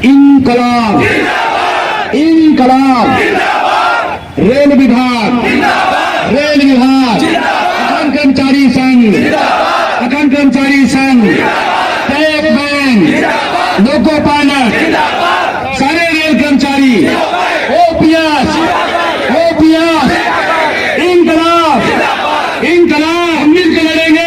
इंकलाब इंकलाब। Rail विभाग अखंड कर्मचारी संघ टैक्स बैंक, लोको पायलट, सारे रेल कर्मचारी, ओपीएस इंकलाब। हम मिलकर लड़ेंगे।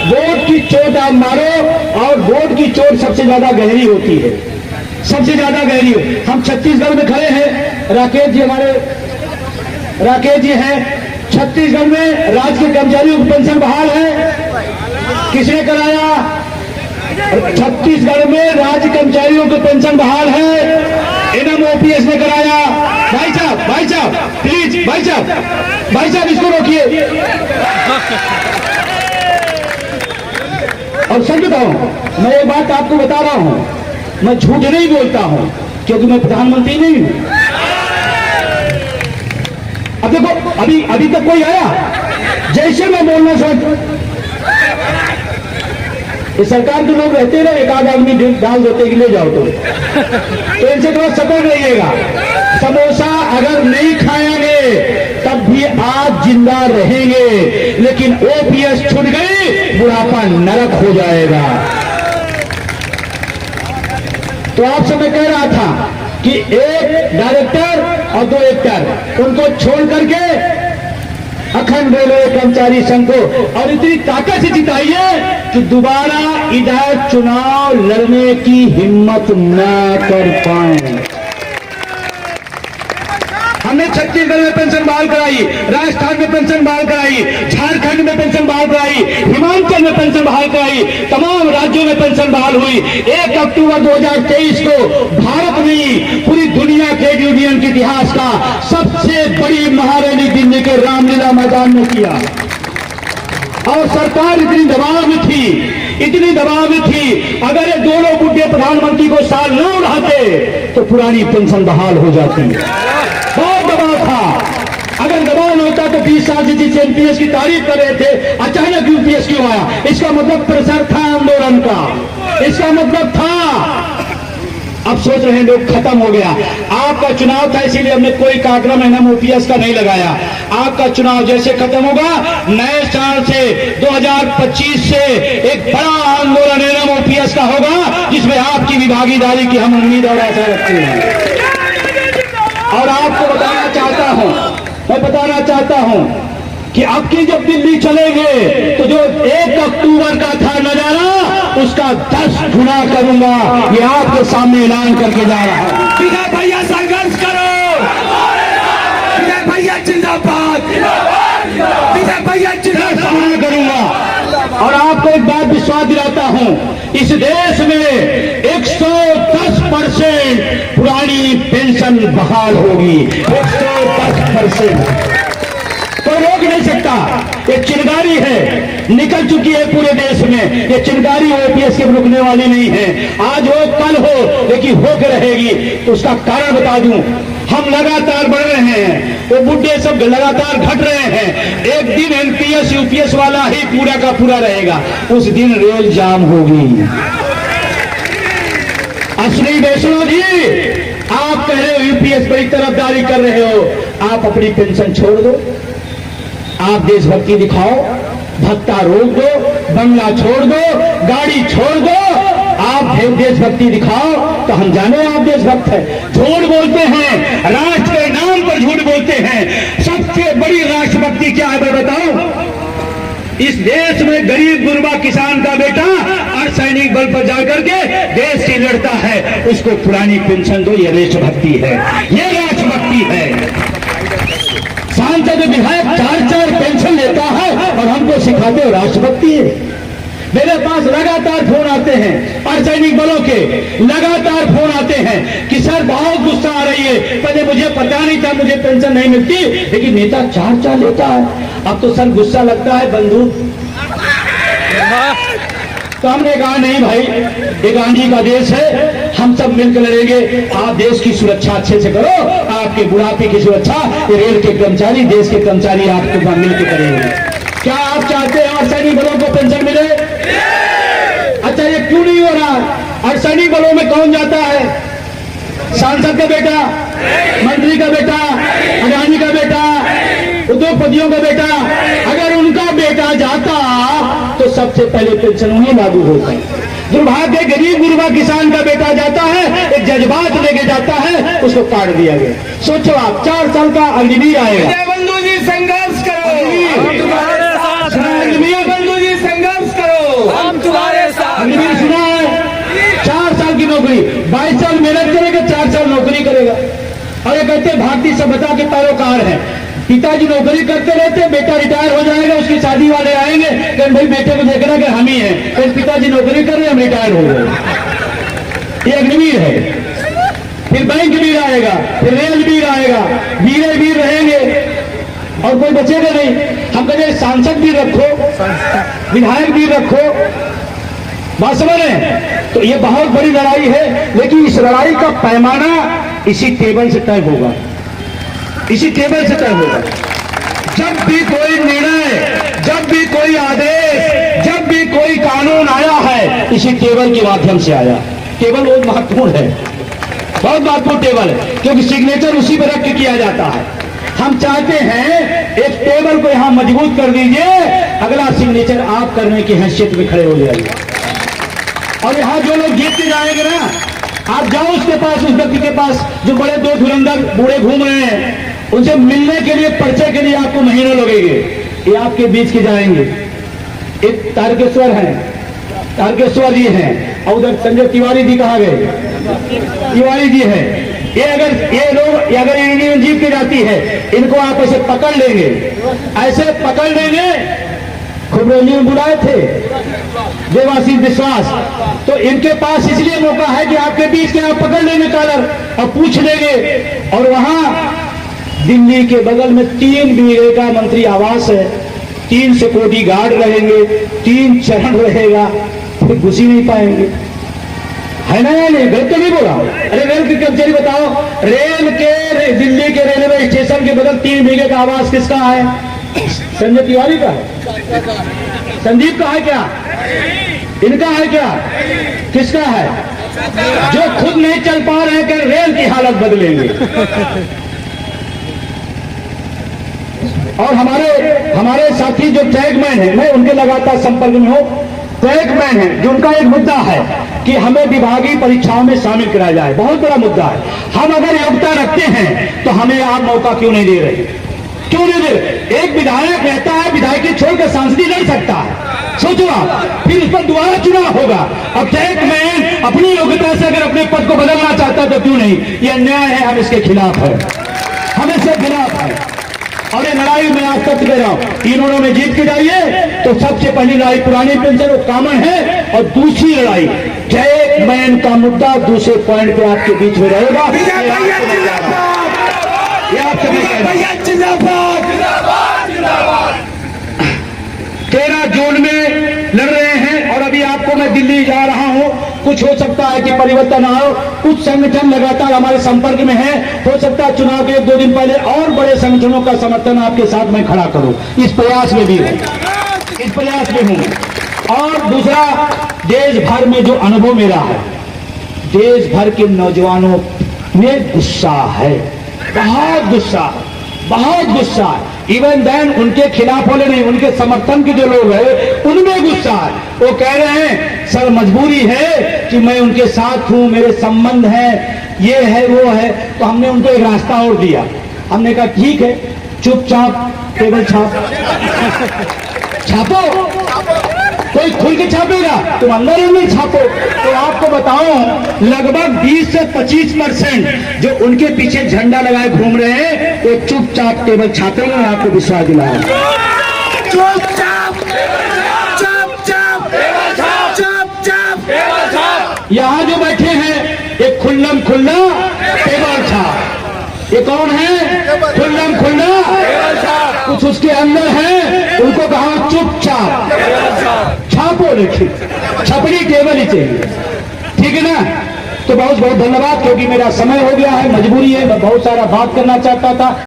वोट की चोट आप मारो, और वोट की चोट सबसे ज्यादा गहरी होती है, सबसे ज्यादा गहरी हो। हम छत्तीसगढ़ में खड़े हैं, राकेश जी हैं छत्तीसगढ़ में। राज्य के कर्मचारियों की पेंशन बहाल है, किसने कराया? छत्तीसगढ़ में राज्य कर्मचारियों की पेंशन बहाल है, एनएम ओपीएस ने कराया। भाई साहब प्लीज, भाई साहब इसको रोकिए। और सच बताऊं, मैं एक बात आपको बता रहा हूं, मैं झूठ नहीं बोलता हूं, क्योंकि मैं प्रधानमंत्री नहीं हूं। अब देखो, अभी तक कोई आया जैसे मैं बोलना सोच, इस सरकार के लोग रहते रहे, एक आध आदमी डाल देते कि ले जाओ तो इनसे थोड़ा सपोर्ट रहिएगा। समोसा अगर नहीं खाएंगे तब भी आप जिंदा रहेंगे, लेकिन ओपीएस छूट गई, बुढ़ापा नरक हो जाएगा। तो आपसे मैं कह रहा था कि एक डायरेक्टर और 2 एक्टर, उनको छोड़ करके अखंड रेलवे कर्मचारी संघ को और इतनी ताकत से जिताइए कि दोबारा इधर चुनाव लड़ने की हिम्मत न कर पाए। हमने छत्तीसगढ़ में पेंशन बहाल कराई, राजस्थान में पेंशन बहाल कराई, झारखंड में पेंशन बहाल कराई, हिमाचल में पेंशन बहाल कराई, तमाम राज्यों में पेंशन बहाल हुई। 1 अक्टूबर 2023 को भारत ने पूरी दुनिया ट्रेड यूनियन के इतिहास का सबसे बड़ी महारैली दिल्ली के रामलीला मैदान में किया। और सरकार इतनी दबाव में थी, अगर ये दोनों बुढ़े प्रधानमंत्री को साल न उड़ाते तो पुरानी पेंशन बहाल हो जाती। बहुत दबाव था, अगर दबाव न होता तो 20 साल से जिस एनपीएस की तारीफ कर रहे थे, अचानक यूपीएस क्यों आया? इसका मतलब प्रेशर था आंदोलन का, इसका मतलब था। अब सोच रहे हैं लोग खत्म हो गया। आपका चुनाव था, इसीलिए हमने कोई कार्यक्रम एनएम ओपीएस का नहीं लगाया। आपका चुनाव जैसे खत्म होगा, नए साल से 2025 से एक बड़ा आंदोलन एनएम ओपीएस का होगा, जिसमें आपकी भी भागीदारी की हम उम्मीद और आशा रखते हैं। और आपको बताना चाहता हूं कि अब की जब दिल्ली चलेंगे तो जो 1 अक्टूबर का था नजारा, उसका 10 गुना करूंगा, ये आपके सामने ऐलान करके जा रहा है। विजय भैया संघर्ष करो, विजय भैया जिंदाबाद, विजय भैया जिंदाबाद करूंगा। और आपको एक बात विश्वास दिलाता हूं, इस देश में 110% पुरानी पेंशन बहाल होगी। 110% कोई रोक नहीं सकता। ये चिंगारी है, निकल चुकी है पूरे देश में। ये चिंगारी ओपीएस के रुकने वाली नहीं है। आज हो कल हो, लेकिन होकर रहेगी। तो उसका कारण बता दूं, हम लगातार बढ़ रहे हैं, वो बुढ़े सब लगातार घट रहे हैं। एक दिन एनपीएस यूपीएस वाला ही पूरा का पूरा रहेगा, उस दिन रेल जाम होगी। असली वैष्णो जी, आप कह रहे हो यूपीएस बड़ी तरफदारी कर रहे हो, आप अपनी पेंशन छोड़ दो, आप देशभक्ति दिखाओ, भत्ता रोक दो, बंगला छोड़ दो, गाड़ी छोड़ दो, आप देशभक्ति दिखाओ तो हम जाने आप देशभक्त है। झूठ बोलते हैं, राष्ट्र के नाम पर झूठ बोलते हैं। सबसे बड़ी राष्ट्रभक्ति क्या है मैं बताऊं? इस देश में गरीब गुरबा किसान का बेटा अर्धसैनिक बल पर जाकर के देश की लड़ता है, उसको पुरानी पेंशन दो, ये देशभक्ति है, ये राष्ट्रभक्ति है। सांसद विधायक 4-4 पेंशन लेता है और हमको सिखाते हो राष्ट्रभक्ति है। मेरे पास लगातार फोन आते हैं अर्धसैनिक बलों के, लगातार फोन आते हैं कि सर बहुत गुस्सा आ रही है, पहले मुझे पता नहीं था, मुझे पेंशन नहीं मिलती, लेकिन नेता 4-4 लेता है, अब तो सर गुस्सा लगता है बंदूक। तो हमने कहा नहीं भाई, ये गांधी का देश है, हम सब मिलकर लड़ेंगे। आप देश की सुरक्षा अच्छे से करो, आपके बुढ़ापे की सुरक्षा रेल के कर्मचारी, देश के कर्मचारी आपके मिलकर करेंगे। क्या आप चाहते हैं अर्धसैनिक बलों को पेंशन मिले? टेबलों में कौन जाता है? सांसद का बेटा, मंत्री का बेटा, अडानी का बेटा, उद्योगपतियों का बेटा। अगर उनका बेटा जाता तो सबसे पहले पेंशन उन्हें लागू होता है। दुर्भाग्य गरीब गुरबा किसान का बेटा जाता है, एक जज्बात लेके जाता है, उसको काट दिया गया। सोचो आप, 4 साल का अग्निवीर आएगा। विजय बंधु जी संघर्ष करो, हम तुम्हारे साथ हैं। विजय बंधु जी संघर्ष करो, हम तुम्हारे साथ अग्निवीर हैं। सुना है? 4 साल की नौकरी, 22 साल मेहनत करेगा, 4 साल नौकरी करेगा। और ये कहते भारतीय सभ्यता के पैरोकार हैं। पिताजी नौकरी करते रहते, बेटा रिटायर हो जाएगा, उसकी शादी वाले आएंगे, कहते भाई बेटे को देखना कि हम ही हैं। तो पिताजी नौकरी कर रहे हैं, हम रिटायर हो गए। ये अग्निवीर है। फिर बैंक वीर आएगा, फिर रेल वीर आएगा, वीरे वीर रहेंगे और कोई बचेगा नहीं। हम कहते सांसद भी रखो, विधायक भी रखो, बात समझ रहे हैं? तो ये बहुत बड़ी लड़ाई है, लेकिन इस लड़ाई का पैमाना इसी टेबल से तय होगा, इसी टेबल से तय होगा। जब भी कोई निर्णय, जब भी कोई आदेश, जब भी कोई कानून आया है, इसी टेबल के माध्यम से आया। टेबल बहुत महत्वपूर्ण है, बहुत महत्वपूर्ण टेबल है, क्योंकि सिग्नेचर उसी पर रख के किया जाता है। हम चाहते हैं एक टेबल को यहां मजबूत कर दीजिए, अगला सिग्नेचर आप करने की हैसियत में खड़े हो जाइए। और यहां जो लोग जीत के जाएंगे ना, आप जाओ उसके पास, उस व्यक्ति के पास जो बड़े 2 धुरंधर बूढ़े घूम रहे हैं, उनसे मिलने के लिए, परिचय के लिए आपको महीनों लगेंगे। ये आपके बीच के जाएंगे। एक तारकेश्वर है, तारकेश्वर जी हैं, और उधर संजय तिवारी जी कहाँ गए? तिवारी जी हैं। ये अगर यूनियन जीत के जाती है, इनको आप ऐसे पकड़ लेंगे, ऐसे पकड़ लेंगे। खुबरेली में बुलाए थे देवाशीष विश्वास, तो इनके पास इसलिए मौका है कि आपके बीच के आप पकड़ लेंगे कॉलर और पूछ लेंगे। और वहां दिल्ली के बगल में 3 बीघे का मंत्री आवास है, 3 सिक्योरिटी गार्ड रहेंगे, 3 चरण रहेगा, फिर घुस ही नहीं पाएंगे। है ना? या नहीं? गलत तो नहीं बोला? अरे रेल की कर्मचारी बताओ, रेल के दिल्ली के रेलवे स्टेशन के बगल 3 बीघे का आवास किसका है? संजय तिवारी का है? संदीप का है क्या? इनका है क्या? किसका है? जो खुद नहीं चल पा रहे हैं, कि रेल की हालत बदलेंगे। और हमारे साथी जो ट्रैकमैन है, मैं उनके लगातार संपर्क में हूं। ट्रैकमैन है, जो उनका एक मुद्दा है कि हमें विभागीय परीक्षाओं में शामिल कराया जाए, बहुत बड़ा मुद्दा है। हम अगर योग्यता रखते हैं तो हमें आप मौका क्यों नहीं दे रहे? क्यों नहीं दे रहे? एक विधायक रहता है, विधायक छोड़कर सांसद लड़ सकता है, सोचो आप, फिर उस पर दोबारा चुनाव होगा। अब ट्रैकमैन अपनी योग्यता से अगर अपने पद को बदलना चाहता तो क्यों नहीं? ये अन्याय है, हम इसके खिलाफ है, हम इसके खिलाफ है। और ये लड़ाई मैं आज तक दे रहा हूं, तीनों में जीत के जाइए तो सबसे पहली लड़ाई पुरानी पेंशन वो कॉमन है, और दूसरी लड़ाई ट्रैकमैन का मुद्दा दूसरे पॉइंट पे आपके बीच में रहेगा। विजय भैया जिंदाबाद, ये आपसे मैं कह रहा हूं। भैया जिंदाबाद, जिंदाबाद, जिंदाबाद। 13 जून में लड़ रहे हैं, और अभी आपको मैं दिल्ली जा रहा हूं। कुछ हो सकता है कि परिवर्तन आओ, कुछ संगठन लगातार हमारे संपर्क में है, हो सकता है चुनाव के 1-2 दिन पहले और बड़े संगठनों का समर्थन आपके साथ मैं खड़ा करूं। इस प्रयास में भी हूं, इस प्रयास में हूं। और दूसरा, देश भर में जो अनुभव मेरा है, देश भर के नौजवानों में गुस्सा है, बहुत गुस्सा, बहुत गुस्सा। इवन देन उनके खिलाफ वाले नहीं, उनके समर्थन के जो लोग हैं उनमें गुस्सा है। वो कह रहे हैं सर मजबूरी है कि मैं उनके साथ हूं, मेरे संबंध हैं, ये है वो है। तो हमने उनको एक रास्ता और दिया। हमने कहा ठीक है, चुपचाप टेबल छापो, कोई खुल के छापेगा, तुम अंदर अंदर छापो। तो आपको बताऊं, लगभग 20 से 25% जो उनके पीछे झंडा लगाए घूम रहे हैं, वो चुपचाप टेबल छापेंगे। मैं आपको विश्वास दिलाया, चुपचाप, चुपचाप, चुपचाप। यहां जो बैठे हैं एक खुल्लम खुल्ला टेबल छाप। ये कौन है? खुल्लम खुल्ला कुछ उसके अंदर है, उनको कहा चुपचाप छापो, लिखी छपड़ी टेबल ही चाहिए, ठीक है ना? तो बहुत बहुत धन्यवाद, क्योंकि मेरा समय हो गया है, मजबूरी है, मैं बहुत सारा बात करना चाहता था।